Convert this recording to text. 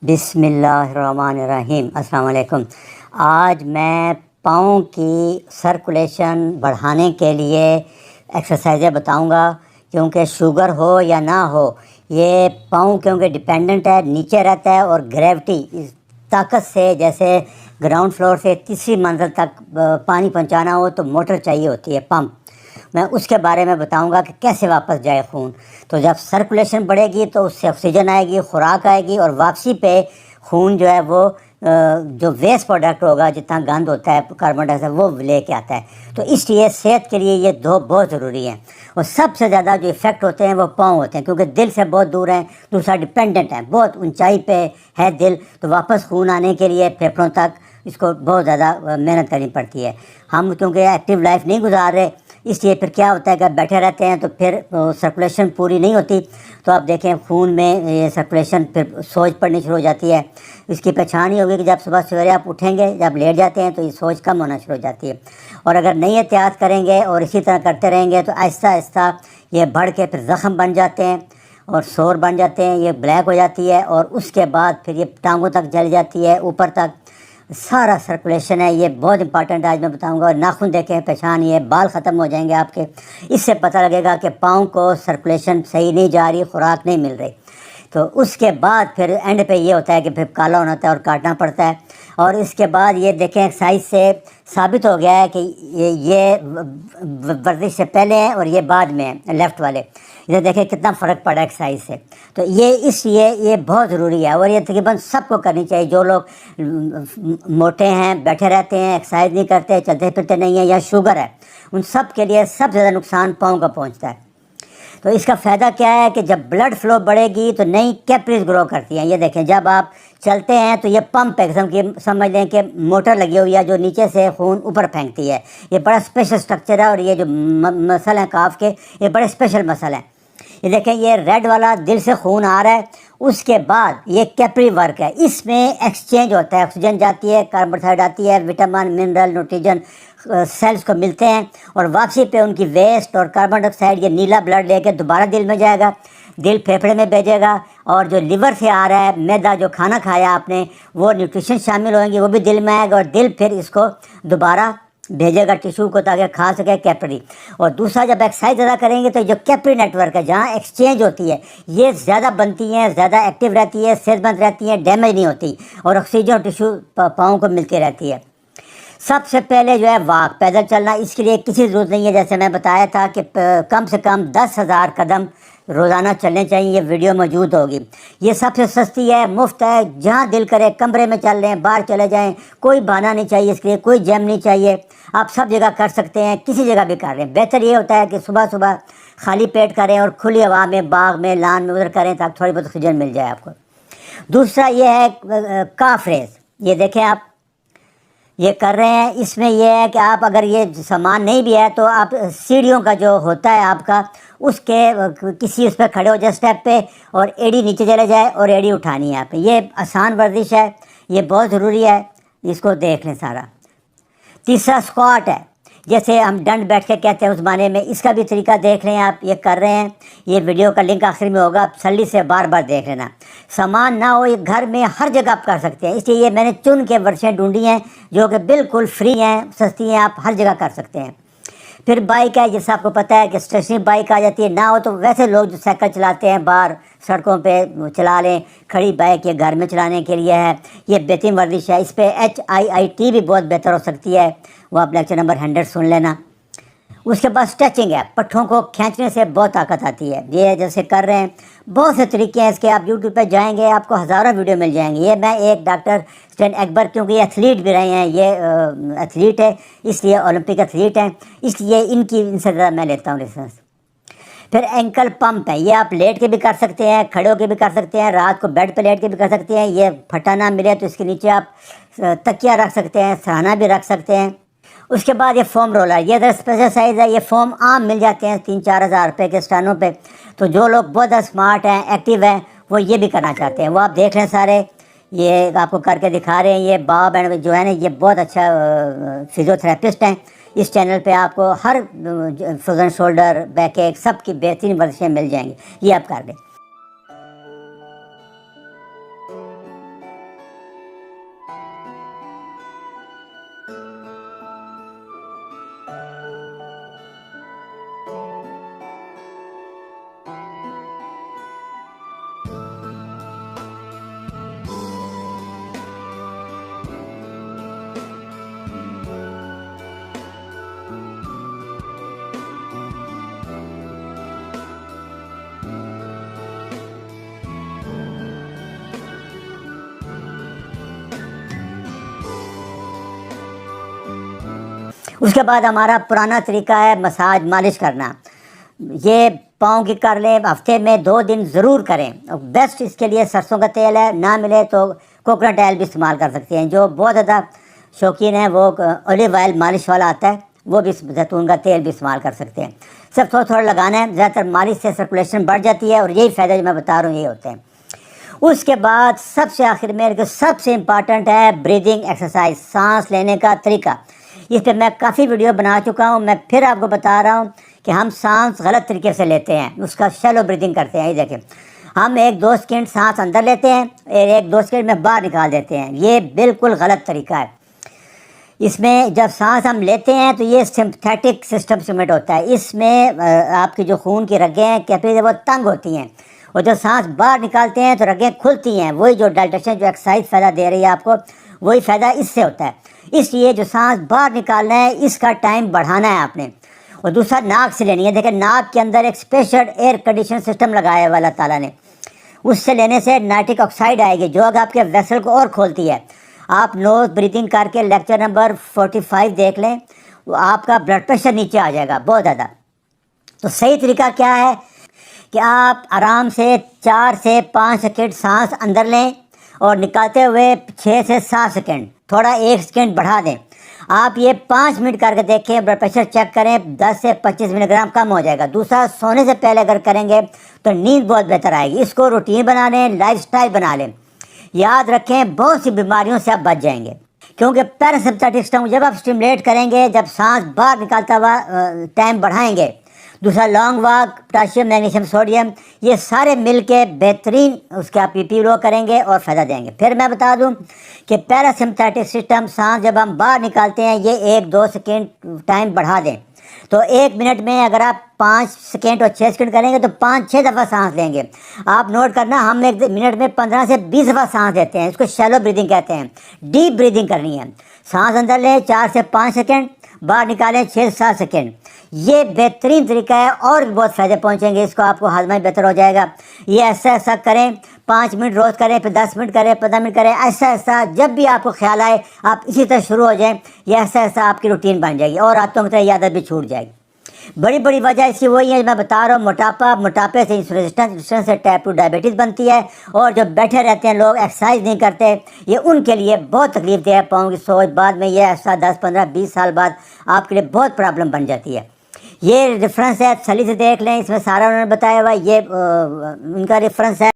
बिस्मिल्लाहिर्रहमानिर्रहीम। अस्सलाम वालेकुम। आज मैं पाँव की सर्कुलेशन बढ़ाने के लिए एक्सरसाइज़ें बताऊंगा, क्योंकि शुगर हो या ना हो, ये पाँव क्योंकि डिपेंडेंट है, नीचे रहता है और ग्रेविटी इस ताकत से, जैसे ग्राउंड फ्लोर से तीसरी मंजिल तक पानी पहुंचाना हो तो मोटर चाहिए होती है, पंप। मैं उसके बारे में बताऊंगा कि कैसे वापस जाए खून। तो जब सर्कुलेशन बढ़ेगी तो उससे ऑक्सीजन आएगी, खुराक आएगी और वापसी पे खून जो है वो जो वेस्ट प्रोडक्ट होगा, जितना गंद होता है कार्बन डाइऑक्साइड, वो लेके आता है। तो इसलिए सेहत के लिए ये दो बहुत ज़रूरी हैं। और सबसे ज़्यादा जो इफ़ेक्ट होते हैं वो पाँव होते हैं, क्योंकि दिल से बहुत दूर हैं, दूसरा डिपेंडेंट है, बहुत ऊंचाई पे है दिल। तो वापस खून आने के लिए फेफड़ों तक इसको बहुत ज़्यादा मेहनत करनी पड़ती है। हम क्योंकि एक्टिव लाइफ नहीं गुजार रहे, इसलिए फिर क्या होता है कि बैठे रहते हैं तो फिर सर्कुलेशन पूरी नहीं होती। तो आप देखें खून में ये सर्कुलेशन फिर सोज पड़नी शुरू हो जाती है। इसकी पहचान ही होगी कि जब सुबह सवेरे आप उठेंगे, जब लेट जाते हैं तो ये सोज कम होना शुरू हो जाती है। और अगर नहीं एहतियात करेंगे और इसी तरह करते रहेंगे तो आहिस्ता आहिस्ता ये बढ़ के फिर ज़ख़म बन जाते हैं और सोर बन जाते हैं, ये ब्लैक हो जाती है और उसके बाद फिर ये टांगों तक जल जाती है, ऊपर तक सारा सर्कुलेशन है। ये बहुत इंपॉर्टेंट आज मैं बताऊंगा। और नाखून देखें, पहचान, ये बाल ख़त्म हो जाएंगे आपके। इससे पता लगेगा कि पाँव को सर्कुलेशन सही नहीं जा रही, खुराक नहीं मिल रही। तो उसके बाद फिर एंड पे ये होता है कि फिर काला होना होता है और काटना पड़ता है। और इसके बाद ये देखें, एक्सरसाइज से साबित हो गया है कि ये वर्जिश से पहले है और ये बाद में है, लेफ़्ट वाले। ये देखें कितना फ़र्क पड़ा एक्सरसाइज से। तो ये इसलिए ये बहुत ज़रूरी है और ये तकरीबन सबको करनी चाहिए। जो लोग मोटे हैं, बैठे रहते हैं, एक्सरसाइज नहीं करते, चलते फिरते नहीं हैं, या शुगर है, उन सब के लिए सबसे ज़्यादा नुकसान पाँव का पहुंचता है। तो इसका फ़ायदा क्या है कि जब ब्लड फ्लो बढ़ेगी तो नई कैपरीज ग्रो करती हैं। ये देखें, जब आप चलते हैं तो ये पंप है, किस्म की समझ लें कि मोटर लगी हुई है जो नीचे से खून ऊपर फेंकती है। ये बड़ा स्पेशल स्ट्रक्चर है और ये जो मसल हैं काफ के, ये बड़े स्पेशल मसल हैं। ये देखें, ये रेड वाला दिल से खून आ रहा है, उसके बाद ये कैपरी वर्क है, इसमें एक्सचेंज होता है, ऑक्सीजन जाती है, कार्बन डाइऑक्साइड आती है, विटामिन, मिनरल, न्यूट्रिशन सेल्स को मिलते हैं और वापसी पे उनकी वेस्ट और कार्बन डाइऑक्साइड ये नीला ब्लड लेके दोबारा दिल में जाएगा, दिल फेफड़े में भेजेगा। और जो लिवर से आ रहा है मैदा, जो खाना खाया आपने, वो न्यूट्रिशन शामिल होंगे, वो भी दिल में आएगा और दिल फिर इसको दोबारा भेजेगा टिश्यू को, ताकि खा सके कैपरी। और दूसरा, जब एक्सरसाइज ज़्यादा करेंगे तो जो कैपरी नेटवर्क है, जहाँ एक्सचेंज होती है, ये ज़्यादा बनती हैं, ज़्यादा एक्टिव रहती है, सेहतमंद रहती हैं, डैमेज नहीं होती और ऑक्सीजन टिश्यू पाँव को मिलती रहती है। सबसे पहले जो है वॉक, पैदल चलना, इसके लिए किसी ज़रूरत नहीं है। जैसे मैं बताया था कि कम से कम 10,000 कदम रोज़ाना चलने चाहिए। ये वीडियो मौजूद होगी। ये सबसे सस्ती है, मुफ्त है, जहाँ दिल करे कमरे में चल लें, बाहर चले जाएं, कोई बहाना नहीं चाहिए इसके लिए, कोई जैम नहीं चाहिए। आप सब जगह कर सकते हैं, किसी जगह भी कर लें। बेहतर ये होता है कि सुबह सुबह खाली पेट करें और खुली हवा में, बाग में, लान में, उधर करें, ताकि थोड़ी बहुत ऑक्सीजन मिल जाए आपको। दूसरा ये है काफ रेस। ये देखें, आप ये कर रहे हैं। इसमें यह है कि आप अगर ये सामान नहीं भी है तो आप सीढ़ियों का जो होता है आपका, उसके किसी उस पर खड़े हो जाए स्टेप पे और एड़ी नीचे चले जाए और एड़ी उठानी है आप। ये आसान वर्जिश है, ये बहुत ज़रूरी है, इसको देख लें सारा। तीसरा स्क्वाट है, जैसे हम दंड बैठ के कहते हैं उस माने में, इसका भी तरीका देख लें आप। ये कर रहे हैं, ये वीडियो का लिंक आखिर में होगा, आप सल्ली से बार बार देख लेना। सामान ना हो, ये घर में हर जगह आप कर सकते हैं, इसलिए ये मैंने चुन के वर्षें ढूंढी हैं जो कि बिल्कुल फ्री हैं, सस्ती हैं, आप हर जगह कर सकते हैं। फिर बाइक है, जैसे आपको पता है कि स्टेशनरी बाइक आ जाती है, ना हो तो वैसे लोग जो साइकिल चलाते हैं बाहर सड़कों पे चला लें। खड़ी बाइक ये घर में चलाने के लिए है, ये बेहतरीन वर्जिश है। इस पर HIIT भी बहुत बेहतर हो सकती है, वो आप लेक्चर नंबर 100 सुन लेना। उसके बाद स्ट्रेचिंग है, पट्ठों को खींचने से बहुत ताकत आती है। ये जैसे कर रहे हैं, बहुत से तरीके हैं इसके, आप यूट्यूब पे जाएंगे आपको हज़ारों वीडियो मिल जाएंगे। ये मैं एक डॉक्टर स्टैन अकबर, क्योंकि ये एथलीट भी रहे हैं, ये एथलीट है, इसलिए ओलंपिक एथलीट हैं, इसलिए इनसे ज़्यादा मैं लेता हूँ रेफरेंस। फिर एंकल पंप है, ये आप लेट के भी कर सकते हैं, खड़े होके भी कर सकते हैं, रात को बेड पे लेट के भी कर सकते हैं। ये फटा ना मिले तो इसके नीचे आप तकिया रख सकते हैं, सराहना भी रख सकते हैं। उसके बाद ये फोम रोलर, ये अगर स्पेशल साइज़ है, ये फोम आम मिल जाते हैं 3-4 हज़ार रुपये के स्टानों पे। तो जो लोग बहुत स्मार्ट हैं, एक्टिव हैं, वो ये भी करना चाहते हैं, वो आप देख लें सारे। ये आपको करके दिखा रहे हैं। ये बाब एंड जो है ना, ये बहुत अच्छा फिजियोथेरेपिस्ट हैं। इस चैनल पे आपको हर फ्रोजन शोल्डर, बैक एक, सब की बेहतरीन वर्जिशें मिल जाएंगी, ये आप कर लें। उसके बाद हमारा पुराना तरीका है मसाज मालिश करना। ये पाँव की कर लें, हफ्ते में 2 दिन ज़रूर करें। और बेस्ट इसके लिए सरसों का तेल है, ना मिले तो कोकोनट ऑयल भी इस्तेमाल कर सकते हैं। जो बहुत ज़्यादा शौकीन है वो ऑलिव ऑयल मालिश वाला आता है, वो भी जैतून का तेल भी इस्तेमाल कर सकते हैं। सब थोड़ा थोड़ा लगाना है। ज़्यादातर मालिश से सर्कुलेशन बढ़ जाती है और यही फ़ायदे जो मैं बता रहा हूँ ये होते हैं। उसके बाद सबसे आखिर में सबसे इम्पॉर्टेंट है ब्रीदिंग एक्सरसाइज, सांस लेने का तरीका। इस पर मैं काफ़ी वीडियो बना चुका हूँ, मैं फिर आपको बता रहा हूँ कि हम सांस गलत तरीके से लेते हैं, उसका शैलो ब्रीदिंग करते हैं। ये देखें, हम 1-2 सेकंड सांस अंदर लेते हैं और 1-2 सेकंड में बाहर निकाल देते हैं। ये बिल्कुल गलत तरीका है। इसमें जब सांस हम लेते हैं तो ये सिंपैथेटिक सिस्टम स्टिमुलेट होता है। इसमें आपकी जो खून की रगें हैं कैपिलरी वो तंग होती हैं, और जब सांस बाहर निकालते हैं तो रगें खुलती हैं। वही जो डाइलेशन जो एक्सरसाइज फ़ायदा दे रही है आपको, वही फ़ायदा इससे होता है। इसलिए जो सांस बाहर निकालना है इसका टाइम बढ़ाना है आपने। और दूसरा नाक से लेनी है। देखिए, नाक के अंदर एक स्पेशल एयर कंडीशन सिस्टम लगाया हुआ अल्लाह ताला ने। उससे लेने से नाइट्रिक ऑक्साइड आएगी जो अगर आपके वेसल को और खोलती है। आप नोज ब्रीदिंग करके लेक्चर नंबर 45 देख लें, वो आपका ब्लड प्रेशर नीचे आ जाएगा बहुत ज़्यादा। तो सही तरीका क्या है कि आप आराम से 4 से 5 सेकंड सांस अंदर लें और निकालते हुए 6 से 7 सेकंड, थोड़ा 1 सेकंड बढ़ा दें। आप ये 5 मिनट करके देखें, ब्लड प्रेशर चेक करें, 10 से 25 मिलीग्राम कम हो जाएगा। दूसरा, सोने से पहले अगर करेंगे तो नींद बहुत बेहतर आएगी। इसको रूटीन बना लें, लाइफस्टाइल बना लें। याद रखें, बहुत सी बीमारियों से आप बच जाएंगे, क्योंकि पैरासिम्पथेटिक सिस्टम जब आप स्टिमुलेट करेंगे, जब सांस बाहर निकालता हुआ टाइम बढ़ाएंगे। दूसरा, long walk, potassium, magnesium, sodium, ये सारे मिल के बेहतरीन उसके आप पीपी लो करेंगे और फ़ायदा देंगे। फिर मैं बता दूं कि पैरासिम्पथेटिक सिस्टम सांस जब हम बाहर निकालते हैं ये 1-2 सेकेंड टाइम बढ़ा दें। तो 1 मिनट में अगर आप 5 सेकेंड और 6 सेकेंड करेंगे तो 5-6 दफ़ा सांस लेंगे। आप नोट करना, हम 1 मिनट में 15 से 20 दफ़ा सांस लेते हैं। इसको शैलो ब्रीदिंग कहते हैं। डीप ब्रीदिंग करनी है। सांस अंदर लें 4 से 5 सेकेंड, बाहर निकालें 6 से 7 सेकेंड। ये बेहतरीन तरीका है और भी बहुत फ़ायदे पहुंचेंगे। इसको आपको हाजमा बेहतर हो जाएगा। ये ऐसा करें, 5 मिनट रोज़ करें, फिर 10 मिनट करें, 15 मिनट करें। ऐसा जब भी आपको ख्याल आए आप इसी तरह शुरू हो जाएं। ये ऐसा आपकी रूटीन बन जाएगी और आदतों की तरह ये आदत भी छूट जाएगी। बड़ी वजह इसकी वही है मैं बता रहा हूँ, मोटापे से इंसुलिन रेजिस्टेंस से टाइप 2 डायबिटीज़ बनती है। और जो बैठे रहते हैं लोग, एक्सरसाइज नहीं करते, ये उनके लिए बहुत तकलीफ दे पाऊँ की सोच। बाद में ये ऐसा 10, 15, 20 साल बाद आपके लिए बहुत प्रॉब्लम बन जाती है। ये रेफरेंस है, सली से देख लें, इसमें सारा उन्होंने बताया हुआ। ये इनका रेफरेंस है।